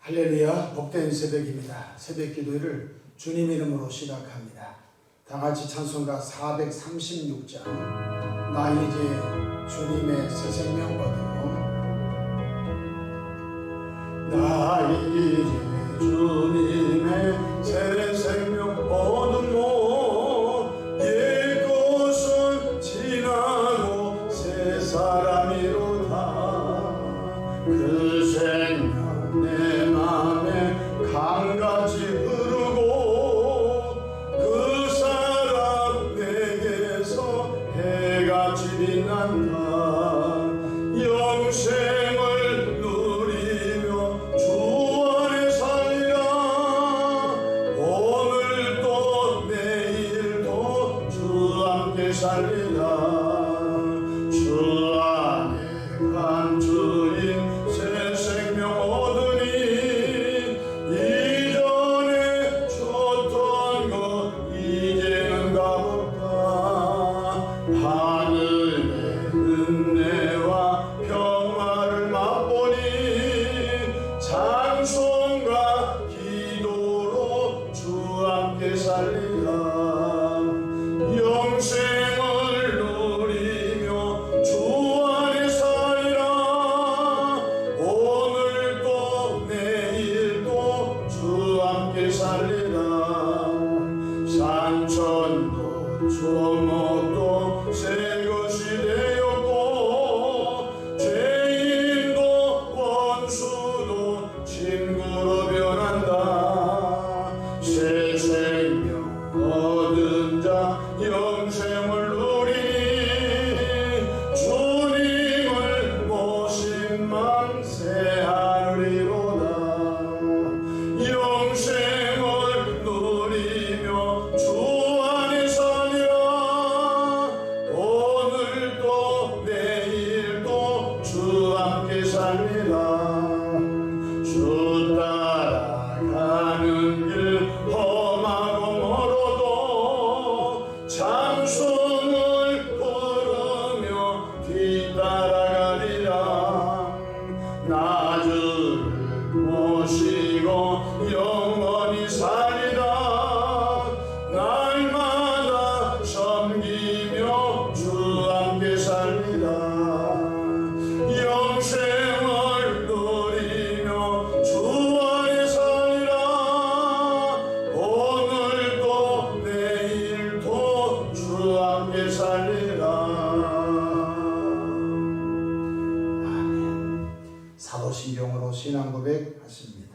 할렐루야, 복된 새벽입니다. 새벽 기도를 주님 이름으로 시작합니다. 다같이 찬송가 436장 나 이제 주님의 새 생명 얻으며 나 이제 주님의 새 생명 얻으며 옛 것은 지나고 새 사람이로다. 그 생명 내 맘에 강같이 흐르고 그 사람 내게서 해같이 빛난다. 영생을 누리며 주 안에 살리라. 오늘도 내일도 주 함께 살리라. 주 안에 감추인 새 생명 얻으니 이전에 줬던 것 이제는 값없다. 하늘의 은혜와 평화를 맛보니 찬송과 기도로 주 함께 살리라. 영생을 누리며 주 안에 살리라. 오늘도 내일도 주 함께 살리라. 산천도 조목도 새 것이 되었고 죄인도 원수도 친구로 변한다. 새 생명 얻은 자 영생을 누리니 주님을 모신 만세 하리로다. 영생을 누리며 주 안에 살리라. 오늘도 내일도 주 함께 살리라. 주 따라가는 길 험하고 멀어도 찬송을 부르며 뒤따라가리라. 나 주를 모시고 영원히 살리라. 날마다 섬기며 주 함께 살리라. 영생을 누리며 주 안에 살리라. 오늘도 내일도 주 함께 살리라. 아멘. 사도신경으로 신앙고백 하십니다.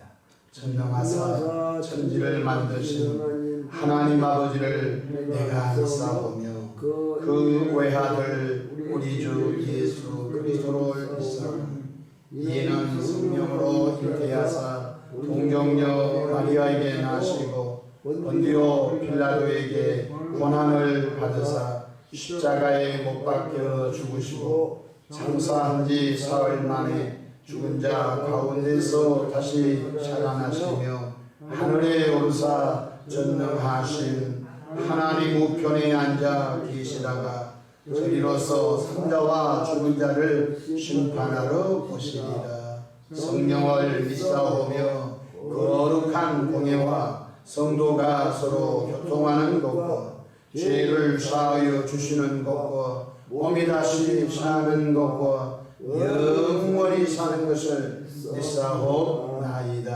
전능하사 천지를 만드신 하나님 아버지를 내가 믿사오며 그 외아들 우리 주 예수 그리스도를 믿사오니 이는 성령으로 잉태하사 동정녀 마리아에게 나시고 본디오 빌라도에게 고난을 받으사 십자가에 못 박혀 죽으시고 장사한 지 사흘 만에 죽은 자 가운데서 다시 살아나시며 하늘에 오르사 전능하신 하나님 우편에 앉아 계시다가 저리로서 산자와 죽은 자를 심판하러 오시리라. 성령을 믿사오며 거룩한 공예와 성도가 서로 교통하는 것과 죄를 사하여 주시는 것과 몸이 다시 사는 것과 영원히 사는 것을 믿사옵나이다.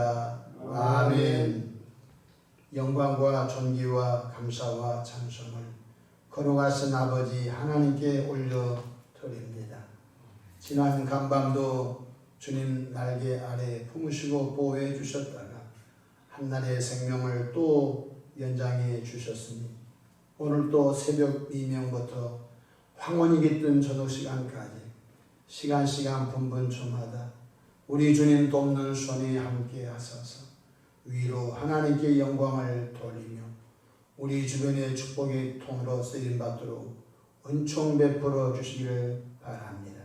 아멘. 영광과 존귀와 감사와 찬송을 거룩하신 아버지 하나님께 올려드립니다. 지난 간밤도 주님 날개 아래 품으시고 보호해 주셨다가 한날의 생명을 또 연장해 주셨으니 오늘 또 새벽 미명부터 황혼이 깃든 저녁 시간까지 시간 분분초마다 우리 주님 돕는 손에 함께 하소서. 위로 하나님께 영광을 돌리며 우리 주변의 축복의 통으로 쓰임받도록 은총 베풀어 주시기를 바랍니다.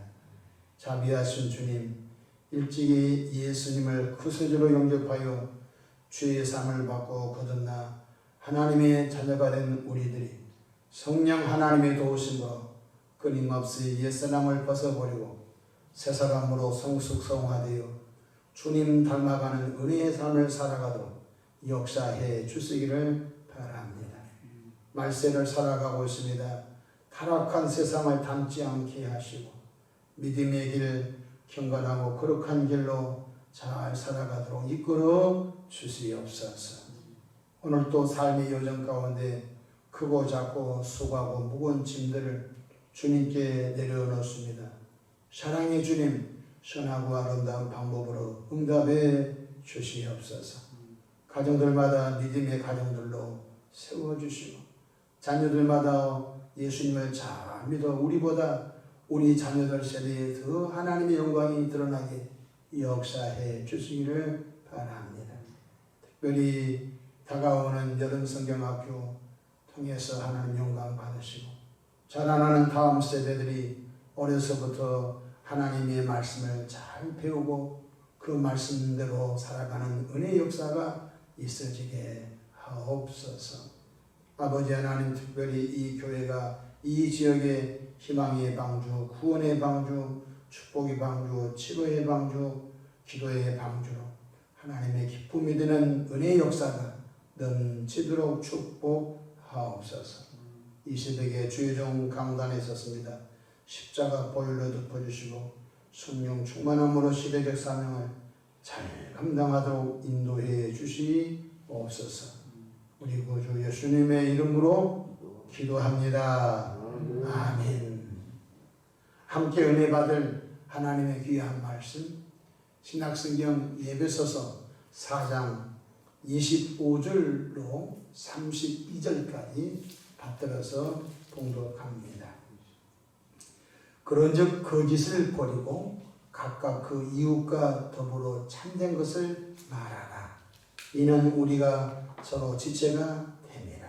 자비하신 주님, 일찍이 예수님을 구세주로 영접하여 죄의 상을 받고 거듭나 하나님의 자녀가 된 우리들이 성령 하나님의 도우심으로 끊임없이 옛사람을 벗어버리고 새사람으로 성숙성화되어 주님 닮아가는 은혜의 삶을 살아가도록 역사해 주시기를 바랍니다. 말세를 살아가고 있습니다. 타락한 세상을 닮지 않게 하시고 믿음의 길, 경건하고 거룩한 길로 잘 살아가도록 이끌어 주시옵소서. 오늘도 삶의 여정 가운데 크고 작고 수고하고 무거운 짐들을 주님께 내려놓습니다. 사랑의 주님, 선하고 아름다운 방법으로 응답해 주시옵소서. 가정들마다 믿음의 가정들로 세워주시고 자녀들마다 예수님을 잘 믿어 우리보다 우리 자녀들 세대에 더 하나님의 영광이 드러나게 역사해 주시기를 바랍니다. 특별히 다가오는 여름 성경학교 통해서 하나님 영광 받으시고 자라나는 다음 세대들이 어려서부터 하나님의 말씀을 잘 배우고 그 말씀대로 살아가는 은혜의 역사가 있어지게 하옵소서. 아버지 하나님, 특별히 이 교회가 이 지역의 희망의 방주, 구원의 방주, 축복의 방주, 치료의 방주, 기도의 방주로 하나님의 기쁨이 되는 은혜의 역사가 넘치도록 축복하옵소서. 이 시대에 주의 종 강단에 있었습니다. 십자가 보혈로 덮어주시고 성령 충만함으로 시대적 사명을 잘 감당하도록 인도해 주시옵소서. 우리 구주 예수님의 이름으로 기도합니다. 아멘. 함께 은혜 받을 하나님의 귀한 말씀, 신약성경 에베소서 4장 25절로 32절까지 받들어서 봉독합니다. 그런즉 거짓을 버리고 각각 그 이웃과 더불어 참된 것을 말하라. 이는 우리가 서로 지체가 됨이라.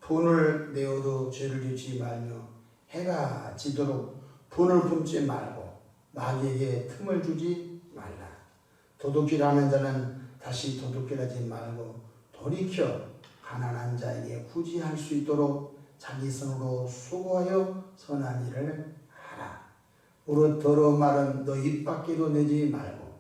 분을 내어도 죄를 짓지 말며 해가 지도록 분을 품지 말고 마귀에게 틈을 주지 말라. 도둑질하는 자는 다시 도둑질하지 말고 돌이켜 가난한 자에게 구제할 수 있도록 자기 손으로 수고하여 선한 일을 하라. 무릇 더러운 말은 너 입 밖에도 내지 말고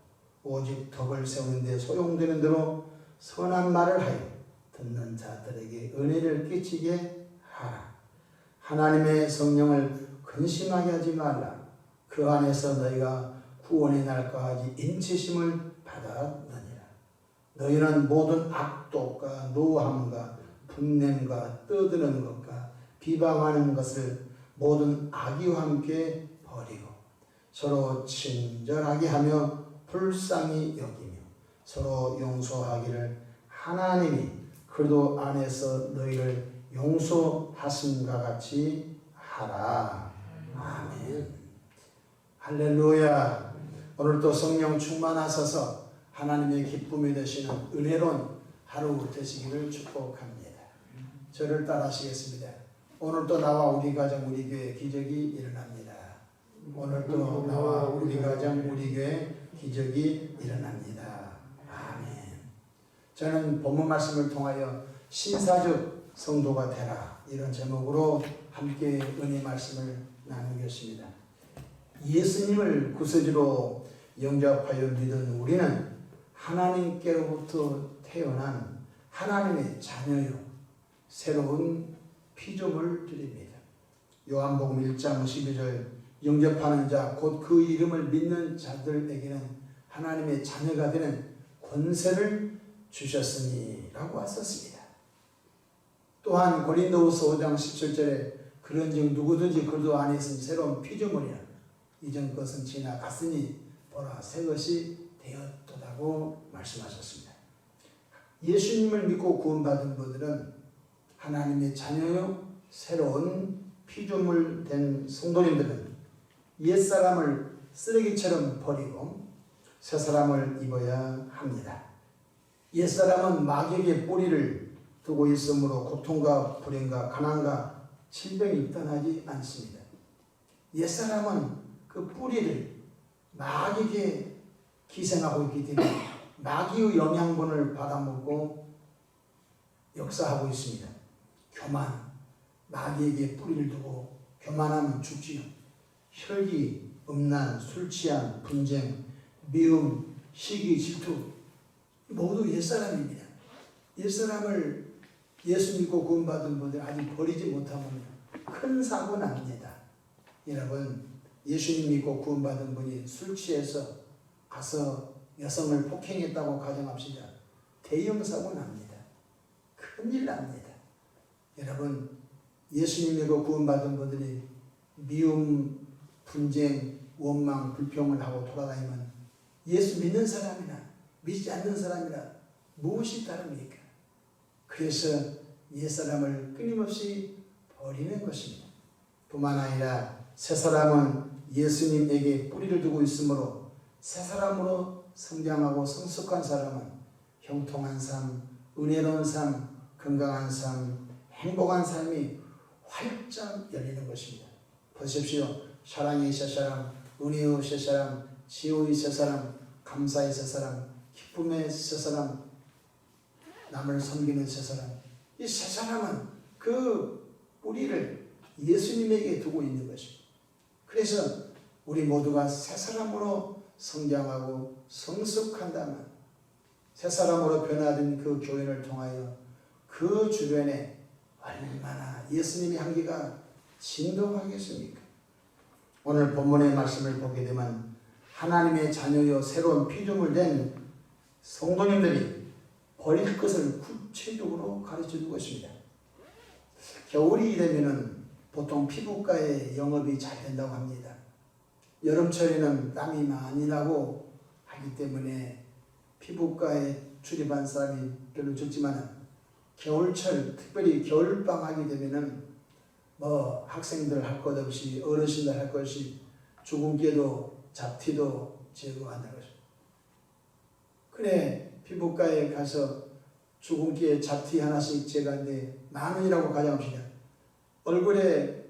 오직 덕을 세우는 데 소용되는 대로 선한 말을 하여 듣는 자들에게 은혜를 끼치게 하라. 하나님의 성령을 근심하게 하지 말라. 그 안에서 너희가 구원의 날까지 인치심을 받았느니라. 너희는 모든 악독과 노함과 분냄과 떠드는 것과 비방하는 것을 모든 악의와 함께 버리고 서로 친절하게 하며 불쌍히 여기며 서로 용서하기를 하나님이 그리스도 안에서 너희를 용서하심과 같이 하라. 아멘. 할렐루야. 오늘도 성령 충만하셔서 하나님의 기쁨이 되시는 은혜로운 하루 되시기를 축복합니다. 저를 따라하시겠습니다. 오늘도 나와 우리 가정 우리 교회 기적이 일어납니다. 오늘도 나와 우리 가정 우리 교회 기적이 일어납니다. 아멘. 저는 본문 말씀을 통하여 신사적 성도가 되라 이런 제목으로 함께 은혜 말씀을 나누겠습니다. 예수님을 구세주로 영접하여 믿은 우리는 하나님께로부터 태어난 하나님의 자녀요 새로운 피조물들입니다. 요한복음 1장 12절 영접하는 자 곧 그 이름을 믿는 자들에게는 하나님의 자녀가 되는 권세를 주셨으니 라고 왔었습니다. 또한 고린도후서 5장 17절에 그런즉 누구든지 그리스도 안에 있으면 새로운 피조물이라 이전 것은 지나갔으니 보라 새 것이 되었도다고 말씀하셨습니다. 예수님을 믿고 구원받은 분들은 하나님의 자녀요 새로운 피조물 된 성도님들은 옛사람을 쓰레기처럼 버리고 새사람을 입어야 합니다. 옛사람은 마귀에게 뿌리를 두고 있으므로 고통과 불행과 가난과 질병이 입단하지 않습니다. 옛사람은 그 뿌리를 마귀에게 기생하고 있기 때문에 마귀의 영양분을 받아먹고 역사하고 있습니다. 교만, 마귀에게 뿌리를 두고 교만하면 죽지요. 혈기, 음란, 술 취한, 분쟁, 미움, 시기, 질투 모두 옛사람입니다. 옛사람을 예수 믿고 구원받은 분들 아직 버리지 못하면 큰 사고 납니다. 여러분, 예수님 믿고 구원받은 분이 술 취해서 가서 여성을 폭행했다고 가정합시다. 대형 사고 납니다. 큰일 납니다. 여러분, 예수님 믿고 구원받은 분들이 미움, 분쟁, 원망, 불평을 하고 돌아다니면 예수 믿는 사람이나 믿지 않는 사람이나 무엇이 다릅니까? 그래서 옛사람을 끊임없이 버리는 것입니다. 뿐만 아니라 새사람은 예수님에게 뿌리를 두고 있으므로 새사람으로 성장하고 성숙한 사람은 형통한 삶, 은혜로운 삶, 건강한 삶, 행복한 삶이 활짝 열리는 것입니다. 보십시오. 사랑의 새사람, 은혜의 새사람, 지혜의 새사람, 감사의 새사람, 기쁨의 새사람, 남을 섬기는 새사람. 이 새사람은 그 뿌리를 예수님에게 두고 있는 것입니다. 그래서 우리 모두가 새사람으로 성장하고 성숙한다면 새사람으로 변화된 그 교회를 통하여 그 주변에 얼마나 예수님의 향기가 진동하겠습니까? 오늘 본문의 말씀을 보게 되면 하나님의 자녀여 새로운 피조물 된 성도님들이 버릴 것을 구체적으로 가르쳐주는 것입니다. 겨울이 되면 보통 피부과의 영업이 잘 된다고 합니다. 여름철에는 땀이 많이 나고 하기 때문에 피부과에 출입한 사람이 별로 적지만 겨울철, 특별히 겨울방학이 되면은 학생들 할 것 없이 어르신들 할 것 없이 주근깨도 잡티도 제거한다는 것입니다. 그래, 피부과에 가서 주근깨 잡티 하나씩 제거하는데 10,000원이라고 가정합시다. 얼굴에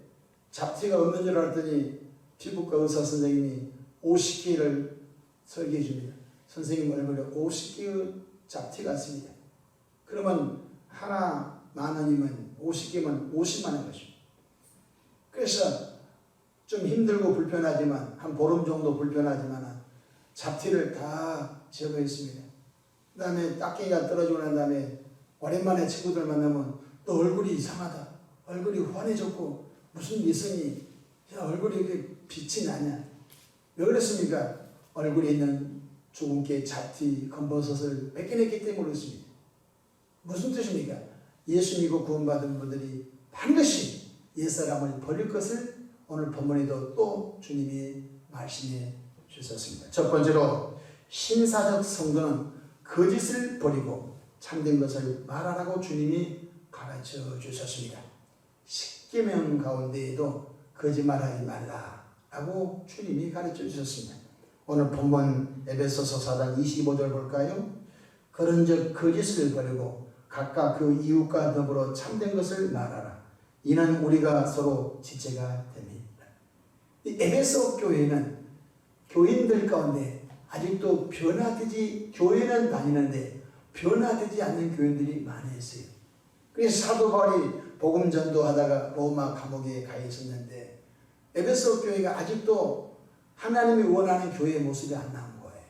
잡티가 없는 줄 알았더니 피부과 의사 선생님이 50개를 설계해 줍니다. 선생님 얼굴에 50개의 잡티가 있습니다. 그러면 하나 10,000원이면 50개면 50만 원 것입니다. 그래서 좀 힘들고 불편하지만 한 보름 정도 불편하지만 잡티를 다 제거했습니다. 그 다음에 딱지가 떨어지고 난 다음에 오랜만에 친구들 만나면 너 얼굴이 이상하다. 얼굴이 환해졌고 무슨 이성이 얼굴이 이렇게 빛이 나냐. 왜 그랬습니까? 얼굴에 있는 주근깨, 잡티, 검버섯을 뺏겨냈기 때문에 그렇습니다. 무슨 뜻입니까? 예수 믿고 구원받은 분들이 반드시 옛사람을 버릴 것을 오늘 본문에도 또 주님이 말씀해 주셨습니다. 첫 번째로 신사적 성도는 거짓을 버리고 참된 것을 말하라고 주님이 가르쳐 주셨습니다. 십계명 가운데에도 거짓말하지 말라라고 주님이 가르쳐 주셨습니다. 오늘 본문 에베소서 4장 25절 볼까요? 그런즉 거짓을 버리고 각각 그 이웃과 더불어 참된 것을 말하라. 이는 우리가 서로 지체가 됩니다. 이 에베소 교회는 교인들 가운데 아직도 변화되지, 교회는 다니는데 변화되지 않는 교인들이 많이 있어요. 그래서 사도 바울이 복음 전도하다가 로마 감옥에 가 있었는데 에베소 교회가 아직도 하나님이 원하는 교회의 모습이 안 나온 거예요.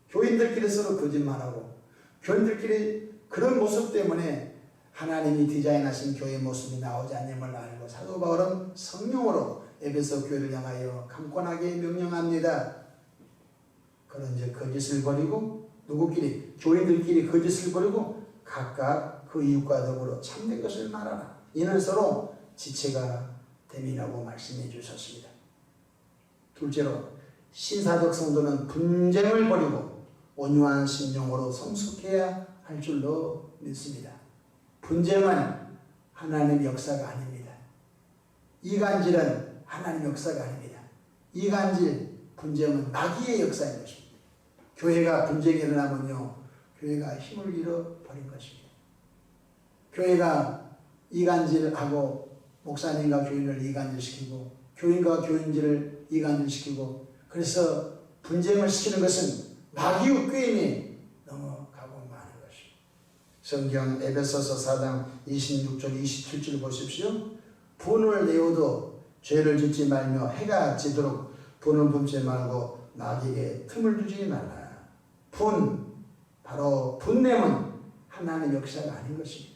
교인들끼리 서로 거짓말하고 교인들끼리 그런 모습 때문에 하나님이 디자인하신 교회의 모습이 나오지 않음을 알고 사도 바울은 성령으로 에베소 교회를 향하여 강권하게 명령합니다. 그런즉 거짓을 버리고 누구끼리? 교인들끼리 거짓을 버리고 각각 그 이웃과 더불어 참된 것을 말하라. 이는 서로 지체가 됨이라고 말씀해 주셨습니다. 둘째로 신사적 성도는 분쟁을 버리고 온유한 심령으로 성숙해야 할 줄로 믿습니다. 분쟁은 하나님의 역사가 아닙니다. 이간질은 하나님의 역사가 아닙니다. 이간질, 분쟁은 마귀의 역사인 것입니다. 교회가 분쟁이 일어나면요, 교회가 힘을 잃어버린 것입니다. 교회가 이간질하고 목사님과 교인을 이간질시키고 교인과 교인들을 이간질시키고 그래서 분쟁을 시키는 것은 마귀의 꾀임에 넘어가고 마는 것입니다. 성경 에베소서 4장 26절 27절 보십시오. 분을 내어도 죄를 짓지 말며 해가 지도록 분을 품지 말고 마귀에게 틈을 두지 말라. 바로 분냄은 하나님의 역사가 아닌 것입니다.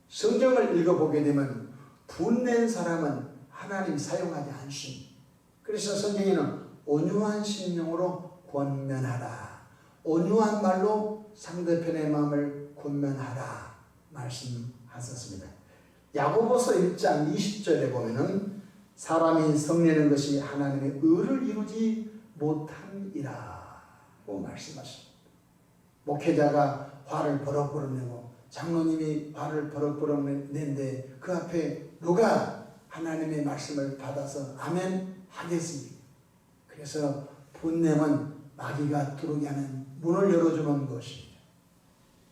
성경을 읽어보게 되면 분낸 사람은 하나님이 사용하지 않습니다. 그래서 성경에는 온유한 심령으로 권면하라, 온유한 말로 상대편의 마음을 권면하라 말씀하셨습니다. 야고보서 1장 20절에 보면은 사람이 성내는 것이 하나님의 의를 이루지 못함이라고 말씀하십니다. 목회자가 화를 버럭버럭 내고 장로님이 화를 버럭버럭 낸데 그 앞에 누가 하나님의 말씀을 받아서 아멘 하겠습니까? 그래서 분냄은 마귀가 들어오게 하는 문을 열어주는 것입니다.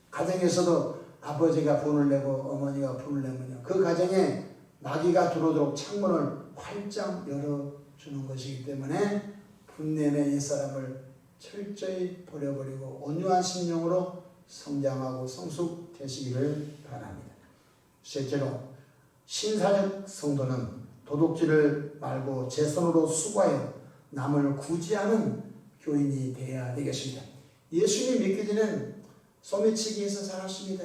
가정에서도 아버지가 분을 내고 어머니가 분을 내면요, 그 가정에 마귀가 들어오도록 창문을 활짝 열어주는 것이기 때문에 분냄의 옛사람을 철저히 버려버리고 온유한 심령으로 성장하고 성숙되시기를 바랍니다. 셋째로, 신사적 성도는 도둑질을 말고 제 손으로 수고하여 남을 구제하는 교인이 되어야 되겠습니다. 예수님 믿기 전에는 소매치기해서 살았습니다.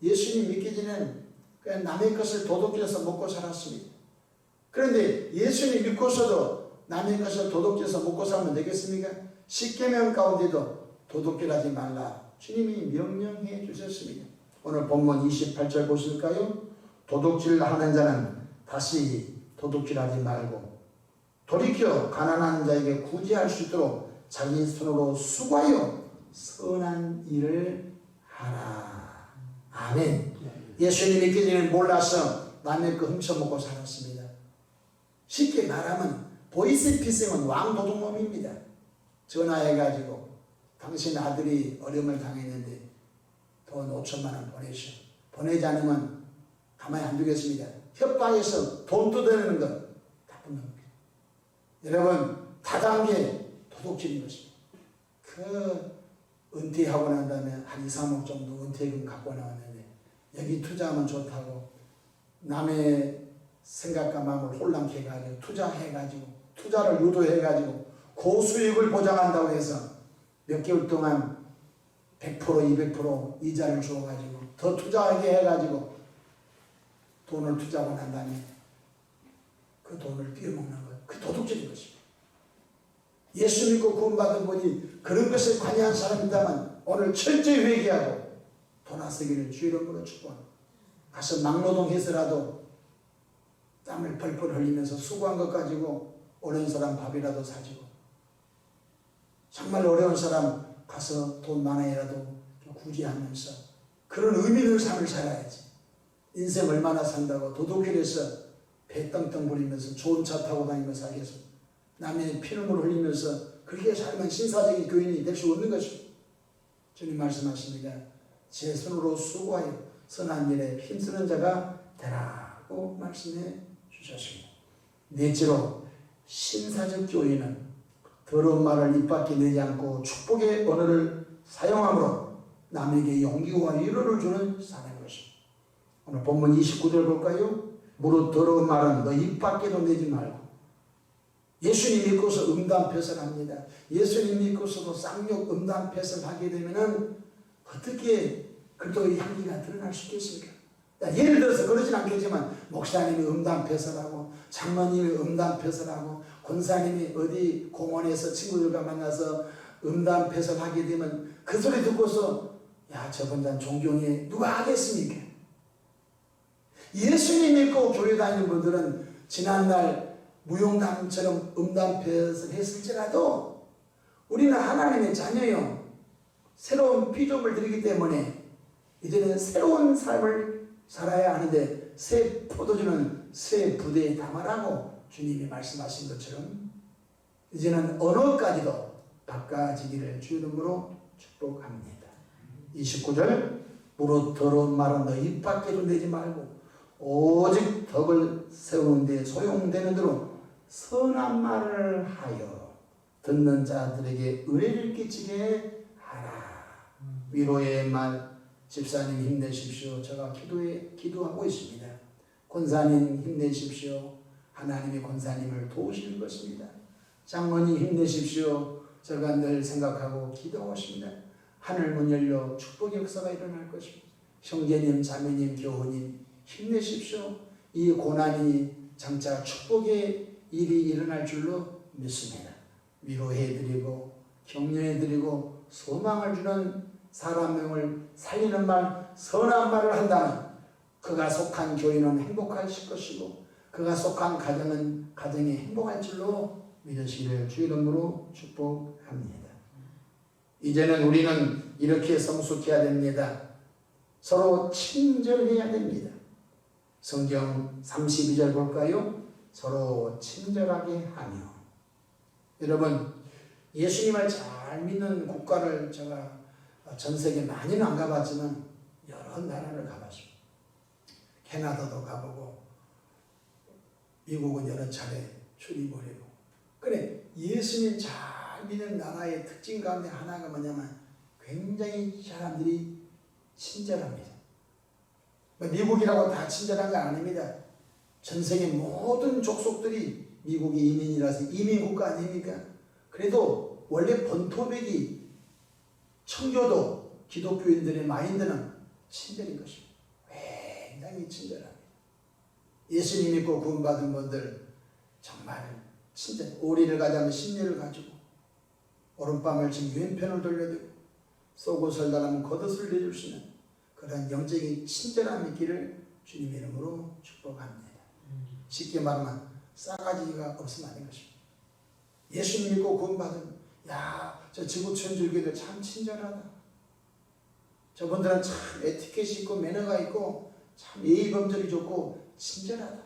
예수님 믿기 전에는 그냥 남의 것을 도둑질해서 먹고 살았습니다. 그런데 예수님 믿고서도 남의 것을 도둑질해서 먹고 살면 되겠습니까? 십계명 가운데도 도둑질하지 말라 주님이 명령해 주셨습니다. 오늘 본문 28절 보실까요? 도둑질하는 자는 다시 도둑질하지 말고 돌이켜 가난한 자에게 구제할 수 있도록 자기 손으로 수고하여 선한 일을 하라. 아멘. 예수님 믿기 전에 몰라서 남의 거 훔쳐먹고 살았습니다. 쉽게 말하면 보이스피싱은 왕도둑놈입니다. 전화해가지고 당신 아들이 어려움을 당했는데 돈 5천만 원 보내시오. 보내지 않으면 가만히 안 두겠습니다. 협박해서 돈 뜯어내는 것 나쁜 놈입니다. 여러분, 다단계 도둑질인 것입니다. 그 은퇴하고 난 다음에 한 2, 3억 정도 은퇴금 갖고 나왔는데 여기 투자하면 좋다고 남의 생각과 마음을 혼란케 해가지고 투자를 유도해가지고 고수익을 보장한다고 해서 몇 개월 동안 100%, 200% 이자를 줘가지고 더 투자하게 해가지고 돈을 투자하고 난 다음에 그 돈을 띄어먹는 것, 그 도둑질인 것입니다. 예수 믿고 구원받은 분이 그런 것에 관여한 사람이다만 오늘 철저히 회개하고 돌아서기를 주 이름으로 축복합니다. 가서 막노동해서라도 땀을 펄펄 흘리면서 수고한 것 가지고 어려운 사람 밥이라도 사주고 정말 어려운 사람 가서 돈 많아이라도 구제하면서 그런 의미 있는 삶을 살아야지. 인생 얼마나 산다고 도둑질해서 배 떵떵 부리면서 좋은 차 타고 다니면서 살겠어. 남의 피눈물 흘리면서 그렇게 살면 신사적인 교인이 될 수 없는 것입니다. 주님 말씀하십니다. 제 손으로 수고하여 선한 일에 힘쓰는 자가 되라고 말씀해 주셨습니다. 넷째로, 신사적 교인은 더러운 말을 입 밖에 내지 않고 축복의 언어를 사용함으로 남에게 용기와 위로를 주는 사람인 것입니다. 오늘 본문 29절 볼까요? 무릇 더러운 말은 너 입 밖에도 내지 말고. 예수님 믿고서 음담패설 합니다. 예수님 믿고서도 쌍욕 음담패설 하게 되면은 어떻게 그리스도의 향기가 드러날 수 있겠습니까? 예를 들어서 그러진 않겠지만 목사님이 음담패설하고 장로님이 음담패설하고 권사님이 어디 공원에서 친구들과 만나서 음담패설하게 되면 그 소리 듣고서 야, 저분 난 존경해 누가 하겠습니까? 예수님 믿고 교회 다니는 분들은 지난날 무용담처럼 음담패설 했을지라도 우리는 하나님의 자녀요. 새로운 피조물 들이기 때문에 이제는 새로운 삶을 살아야 하는데 새 포도주는 새 부대에 담아라고 주님이 말씀하신 것처럼 이제는 언어까지도 바꿔지기를 주 이름으로 축복합니다. 29절 무릇 더러운 말은 너 입 밖에도 내지 말고 오직 덕을 세우는 데 소용되는 대로 선한 말을 하여 듣는 자들에게 은혜를 끼치게 하라. 위로의 말, 집사님 힘내십시오. 제가 기도하고 있습니다. 권사님 힘내십시오. 하나님이 권사님을 도우시는 것입니다. 장로님 힘내십시오. 제가 늘 생각하고 기도하고 있습니다. 하늘 문 열려 축복의 역사가 일어날 것입니다. 형제님, 자매님, 교우님 힘내십시오. 이 고난이 장차 축복의 일이 일어날 줄로 믿습니다. 위로해드리고 격려해드리고 소망을 주는 사람 명을 살리는 말, 선한 말을 한다면 그가 속한 교회는 행복할 것이고 그가 속한 가정은 가정이 행복할 줄로 믿으시기를 주의 이름으로 축복합니다. 이제는 우리는 이렇게 성숙해야 됩니다. 서로 친절해야 됩니다. 성경 32절 볼까요? 서로 친절하게 하며. 여러분, 예수님을 잘 믿는 국가를 제가 전 세계 많이는 안 가봤지만 여러 나라를 가봤습니다. 캐나다도 가보고 미국은 여러 차례 출입을 해보고. 그래, 예수님 잘 믿는 나라의 특징 가운데 하나가 뭐냐면 굉장히 사람들이 친절합니다. 미국이라고 다 친절한 건 아닙니다. 전 세계 모든 족속들이 미국이 이민이라서 이민국가 아닙니까? 그래도 원래 본토백이 청교도 기독교인들의 마인드는 친절인 것입니다. 굉장히 친절합니다. 예수님 믿고 구원받은 분들 정말 친절. 오리를 가자면 심리를 가지고 오른밤을 지금 왼편을 돌려주고 속옷을 달라면 겉옷을 내주시는 그런 영적인 친절함이 있기를 주님 이름으로 축복합니다. 쉽게 말하면 싸가지가 없으면 안 되는 것입니다. 예수님 믿고 구원받은 저 지구촌줄기들 참 친절하다. 저분들은 참 에티켓이 있고 매너가 있고 참 예의범절이 좋고 친절하다.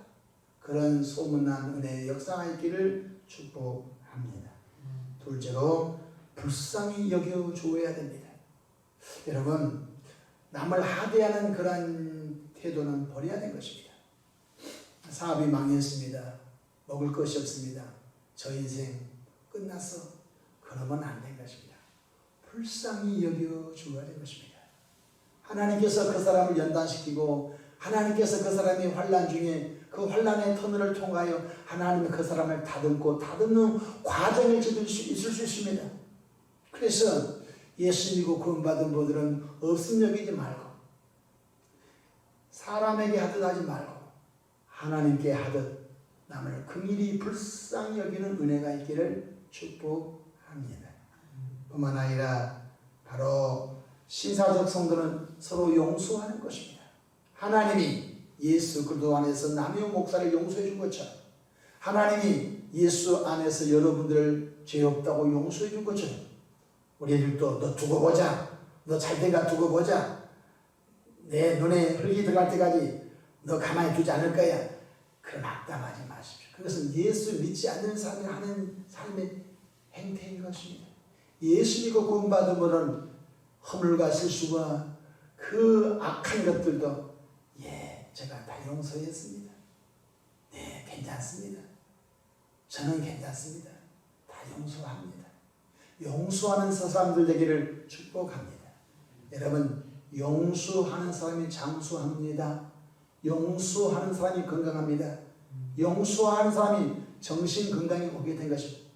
그런 소문난 은혜의 역사가 있기를 축복합니다. 둘째로 불쌍히 여겨주어야 됩니다. 여러분, 남을 하대하는 그런 태도는 버려야 되는 것입니다. 사업이 망했습니다. 먹을 것이 없습니다. 저 인생 끝났어. 그러면 안 되는 것입니다. 불쌍히 여겨주어야 되는 것입니다. 하나님께서 그 사람을 연단시키고 하나님께서 그 사람이 환난 중에 그 환난의 터널을 통하여 하나님이 그 사람을 다듬는 과정을 있을 수 있습니다. 그래서 예수 믿고 구원받은 분들은 없음 여기지 말고 사람에게 하듯 하지 말고 하나님께 하듯 남을 긍휼히 불쌍히 여기는 은혜가 있기를 축복합니다. 뿐만 아니라 바로 신사적 성도는 서로 용서하는 것입니다. 하나님이 예수 그리스도 안에서 남의 목사를 용서해 준 것처럼 하나님이 예수 안에서 여러분들을 죄 없다고 용서해 준 것처럼 우리들도 너 두고 보자. 너 잘 때가 두고 보자. 내 눈에 흙이 들어갈 때까지 너 가만히 두지 않을 거야. 그런 악담하지 마십시오. 그것은 예수 믿지 않는 사람이 하는 삶의 행태인 것입니다. 예수 믿고 구원받은 분은 허물과 실수와 그 악한 것들도 제가 다 용서했습니다. 네, 괜찮습니다. 저는 괜찮습니다. 다 용서합니다. 용서하는 사람들 되기를 축복합니다. 여러분, 용서하는 사람이 장수합니다. 용서하는 사람이 건강합니다. 용서하는 사람이 정신 건강이 오게 된 것입니다.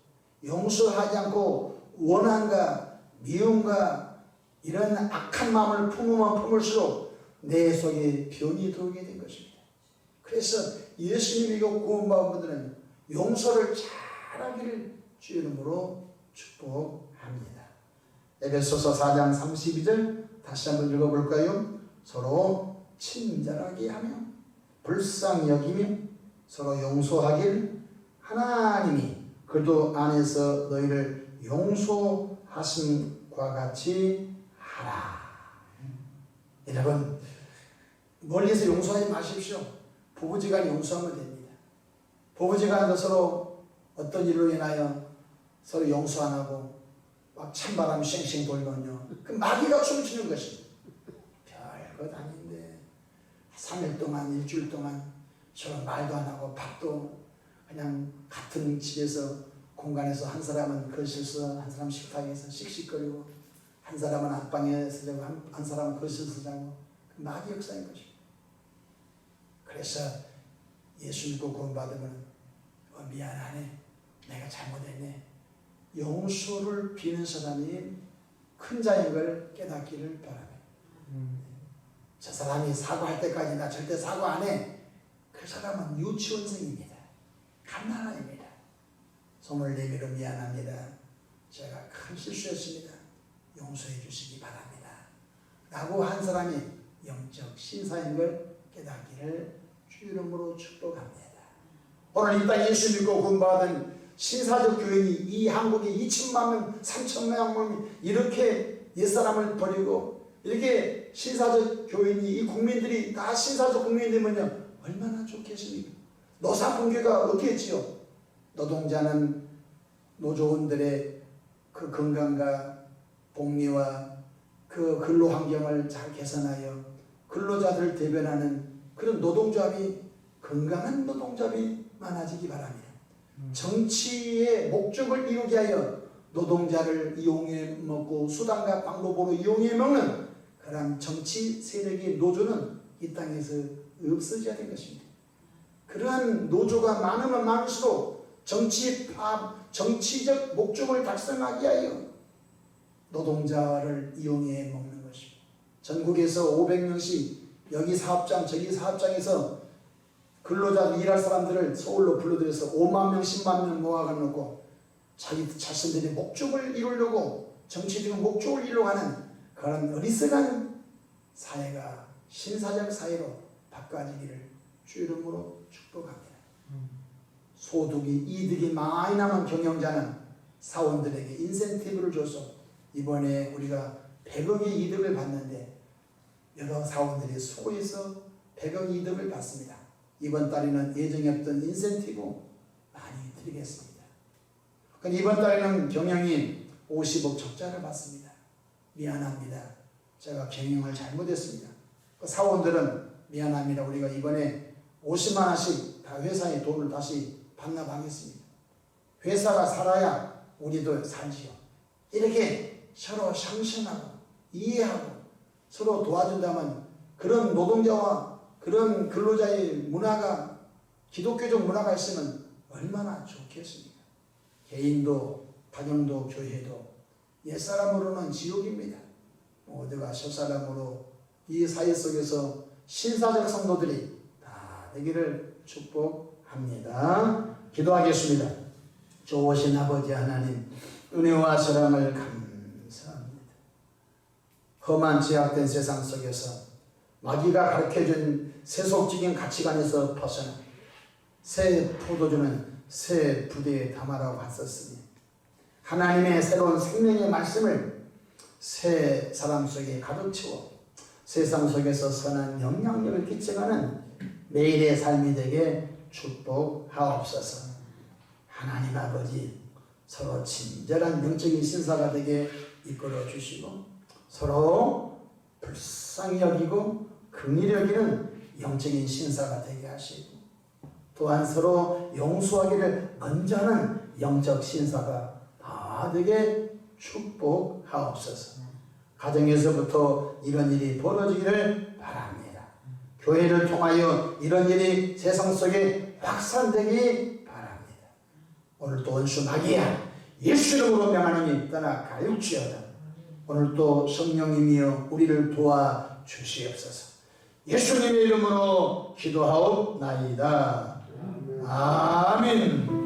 용서하지 않고 원한과 미움과 이런 악한 마음을 품으면 품을수록 내 속에 병이 들어오게 된 것입니다. 그래서 예수님 믿고 구원받은 분들은 용서를 잘하기를 주의 이름으로 축복합니다. 에베소서 4장 32절 다시 한번 읽어볼까요? 서로 친절하게 하며 불쌍히 여기며 서로 용서하길 하나님이 그리스도 안에서 너희를 용서하심과 같이 하라. 여러분, 멀리서 용서하지 마십시오. 부부지간 용서하면 됩니다. 부부지간도 서로 어떤 일로 인하여 서로 용서 안 하고 막 찬바람이 쌩쌩 돌면요, 그 마귀가 춤추는 것입니다. 별것 아닌데 3일 동안 일주일 동안 서로 말도 안 하고 밥도 그냥 같은 집에서 공간에서 한 사람은 거실에서 한 사람 식탁에서 씩씩거리고 한 사람은 안방에서 자고 한 사람은 거실에서 자고 그 마귀 역사인 것입니다. 그래서 예수 믿고 구원받으면 미안하네, 내가 잘못했네, 용서를 비는 사람이 큰 자인 걸 깨닫기를 바랍니다. 저 사람이 사과할 때까지 나 절대 사과 안 해. 그 사람은 유치원생입니다. 갓난아입니다. 손을 내밀어 미안합니다. 제가 큰 실수했습니다. 용서해 주시기 바랍니다. 라고 한 사람이 영적 신사인 걸 깨닫기를 주 이름으로 축복합니다. 오늘 이 땅에 예수 믿고 구원받은 신사적 교인이 이 한국에 2천만 명, 3천만 명이 이렇게 옛사람을 버리고 이렇게 신사적 교인이 이 국민들이 다 신사적 국민이 되면요 얼마나 좋겠습니까? 노사분계가 어떻게 했지요? 노동자는 노조원들의 그 건강과 복리와 그 근로 환경을 잘 개선하여 근로자들을 대변하는 그런 노동조합이 건강한 노동조합이 많아지기 바랍니다. 정치의 목적을 이루게 하여 노동자를 이용해 먹고 수단과 방법으로 이용해 먹는 그런 정치 세력의 노조는 이 땅에서 없어져야 될 것입니다. 그러한 노조가 많으면 많을수록 정치적 목적을 달성하기 위하여 노동자를 이용해 먹는 것입니다. 전국에서 500명씩 여기 사업장 저기 사업장에서 근로자 일할 사람들을 서울로 불러들여서 5만 명 10만 명 모아놓고 자기 자신들의 목적을 이루려고 정치적인 목적을 이루려고 하는 그런 어리석은 사회가 신사적 사회로 바꿔지기를 주 이름으로 축복합니다. 소득이 이득이 많이 남은 경영자는 사원들에게 인센티브를 줘서 이번에 우리가 100억의 이득을 받는데 여러 사원들이 수고해서 100억 이득을 받습니다. 이번 달에는 예정에 없던 인센티브 많이 드리겠습니다. 이번 달에는 경영이 50억 적자를 받습니다. 미안합니다. 제가 경영을 잘못했습니다. 사원들은 미안합니다. 우리가 이번에 50만 원씩 다 회사에 돈을 다시 반납하겠습니다. 회사가 살아야 우리도 살지요. 이렇게 서로 상생하고 이해하고 서로 도와준다면 그런 노동자와 그런 근로자의 문화가 기독교적 문화가 있으면 얼마나 좋겠습니까? 개인도 가정도 교회도 옛사람으로는 지옥입니다. 모두가 첫사람으로 이 사회 속에서 신사적 성도들이 다 되기를 축복합니다. 기도하겠습니다. 좋으신 아버지 하나님, 은혜와 사랑을 감사합니다. 험한 제약된 세상 속에서 마귀가 가르쳐준 세속적인 가치관에서 벗어나 새 포도주는 새 부대에 담아라고 하셨으니 하나님의 새로운 생명의 말씀을 새 사람 속에 가득 채워 세상 속에서 선한 영향력을 끼쳐가는 매일의 삶이 되게 축복하옵소서. 하나님 아버지, 서로 친절한 영적인 신사가 되게 이끌어 주시고 서로 불쌍히 여기고 긍휼히 여기는 영적인 신사가 되게 하시고 또한 서로 용서하기를 먼저 하는 영적 신사가 다 되게 축복하옵소서. 가정에서부터 이런 일이 벌어지기를 바랍니다. 교회를 통하여 이런 일이 세상 속에 확산되기 바랍니다. 오늘도 원수 마귀야 예수 이름으로 명하노니 떠나 가일지어다. 오늘도 성령님이여 우리를 도와주시옵소서. 예수님의 이름으로 기도하옵나이다. 아멘.